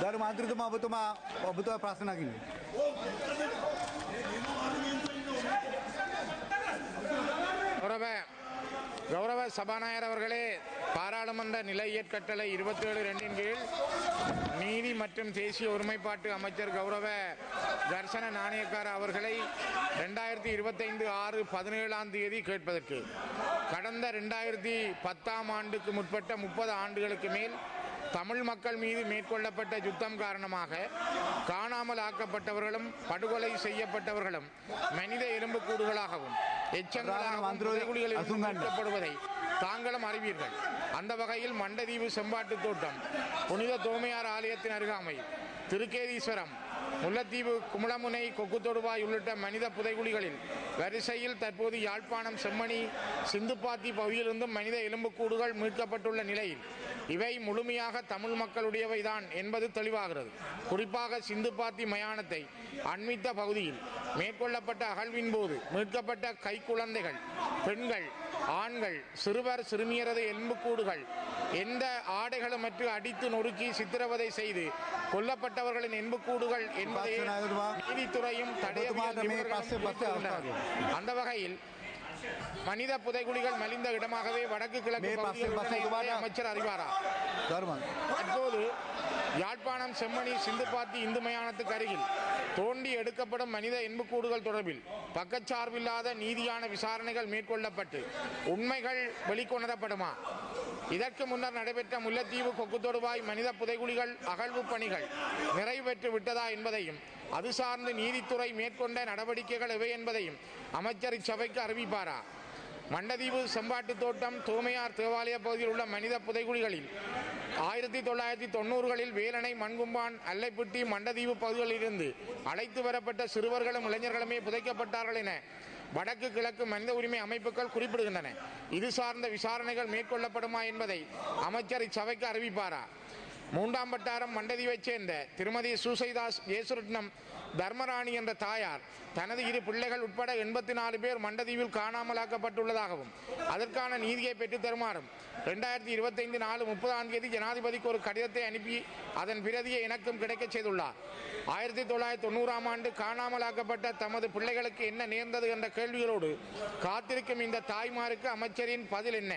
ගරු මන්ත්‍රීතුමා ඔබතුමා ප්‍රශ්න නගින්නේ. கௌரவ சபாநாயகர் அவர்களே, பாராளுமன்ற நிலையற் கட்டளை 27(2) கீழ் நீதி மற்றும் தேசிய ஒருமைப்பாட்டு அமைச்சர் கௌரவ தர்சன நாணயக்கார அவர்களை 2025/6/17 கேட்பதற்கு கடந்த 2010 ஆண்டுக்கு முற்பட்ட 30 ஆண்டுகளுக்கு மேல் தமிழ் மக்கள் மீது மேற்கொள்ளப்பட்ட யுத்தம் காரணமாக காணாமல் ஆக்கப்பட்டவர்களும் படுகொலை செய்யப்பட்டவர்களும் மனித எலும்புக்கூடுகளாகவும் எச்சங்களாகவும் மீட்கப்படுவதை தாங்களும் அறிவீர்கள். அந்த வகையில் மண்டதீவு செம்பாட்டு தோட்டம், புனித தோமையார் ஆலயத்தின் அருகாமை, திருக்கேதீஸ்வரம், முல்லைத்தீவு, குமுளமுனை, கொக்குத்தொடுவாய் உள்ளிட்ட மனித புதைகுழிகளில் வரிசையில் தற்போது யாழ்ப்பாணம் செம்மணி சிந்துப்பாத்தி பகுதியிலிருந்தும் மனித எலும்புக்கூடுகள் மீட்கப்பட்டுள்ள நிலையில் இவை முழுமையாக தமிழ் மக்களுடையவைதான் என்பது தெளிவாகிறது. குறிப்பாக சிந்துப்பாத்தி மயானத்தை அண்மித்த பகுதியில் மேற்கொள்ளப்பட்ட அகழ்வின் போது மீட்கப்பட்ட கைக்குழந்தைகள், பெண்கள், ஆண்கள், சிறுவர், சிறுமியரது எலும்புக்கூடுகள் எந்த ஆடைகளுமற்று அடித்து நொறுக்கி சித்திரவதை செய்து கொல்லப்பட்டவர்களின் எலும்புக்கூடுகள் என்பதை நீதித்துறையும் அந்த வகையில் மனித புதைகுழிகள் மலிந்த இடமாகவே வடக்கு கிழக்கு அமைச்சர் அறிவாரா? தற்போது யாழ்ப்பாணம் செம்மணி சிந்துப்பாத்தி இந்து மயானத்துக்கு அருகில் தோண்டி எடுக்கப்படும் மனித எலும்புக்கூடுகள் தொடர்பில் பக்கச்சார்பில்லாத நீதியான விசாரணைகள் மேற்கொள்ளப்பட்டு உண்மைகள் வெளிக்கொணரப்படுமா? இதற்கு முன்னர் நடைபெற்ற முல்லைத்தீவு கொக்குத்தொடுவாய் மனித புதைகுழிகள் அகழ்வு பணிகள் நிறைவேற்று விட்டதா என்பதையும் அது சார்ந்து நீதித்துறை மேற்கொண்ட நடவடிக்கைகள் எவை என்பதையும் அமைச்சர் இச்சபைக்கு அறிவிப்பாரா? மண்டதீவு செம்பாட்டு தோட்டம், தோமையார் தேவாலய பகுதியில் உள்ள மனித புதைகுழிகளில் 1990களில் வேலணை, மண்கும்பான், அல்லைப்பட்டி, மண்டதீவு பகுதிகளிலிருந்து அழைத்து வரப்பட்ட சிறுவர்களும் இளைஞர்களுமே புதைக்கப்பட்டார்கள் என வடக்கு கிழக்கு மனித உரிமை அமைப்புகள் குறிப்பிடுகின்றன. இது சார்ந்த விசாரணைகள் மேற்கொள்ளப்படுமா என்பதை அமைச்சர் இச்சபைக்கு அறிவிப்பாரா? 3ஆம் வட்டாரம் மண்டதீவைச் சேர்ந்த திருமதி சூசைதாஸ் ஜேசுரட்னம் தர்மராணி என்ற தாயார் தனது 2 பிள்ளைகள் உட்பட 84 பேர் மண்டதீவில் காணாமலாக்கப்பட்டுள்ளதாகவும் அதற்கான நீதியை பெற்றுத் தருமாறும் 2025 4/30 ஜனாதிபதிக்கு ஒரு கடிதத்தை அனுப்பி அதன் பிரதியை எனக்கும் கிடைக்கச் செய்துள்ளார். 1990ஆம் ஆண்டு காணாமலாக்கப்பட்ட தமது பிள்ளைகளுக்கு என்ன நேர்ந்தது என்ற கேள்விகளோடு காத்திருக்கும் இந்த தாய்மாருக்கு அமைச்சரின் பதில் என்ன?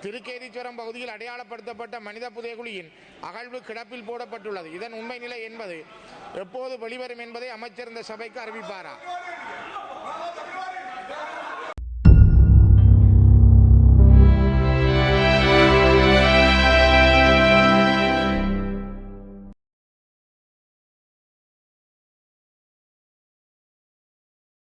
திருக்கேதீஸ்வரம் பகுதியில் அடையாளப்படுத்தப்பட்ட மனித புதைகுழியின் அகழ்வு கிடப்பில் போடப்பட்டுள்ளது. இதன் உண்மை நிலை என்பது எப்போது வெளிவரும் என்பதை அமைச்சர் இந்த சபைக்கு அறிவிப்பாரா?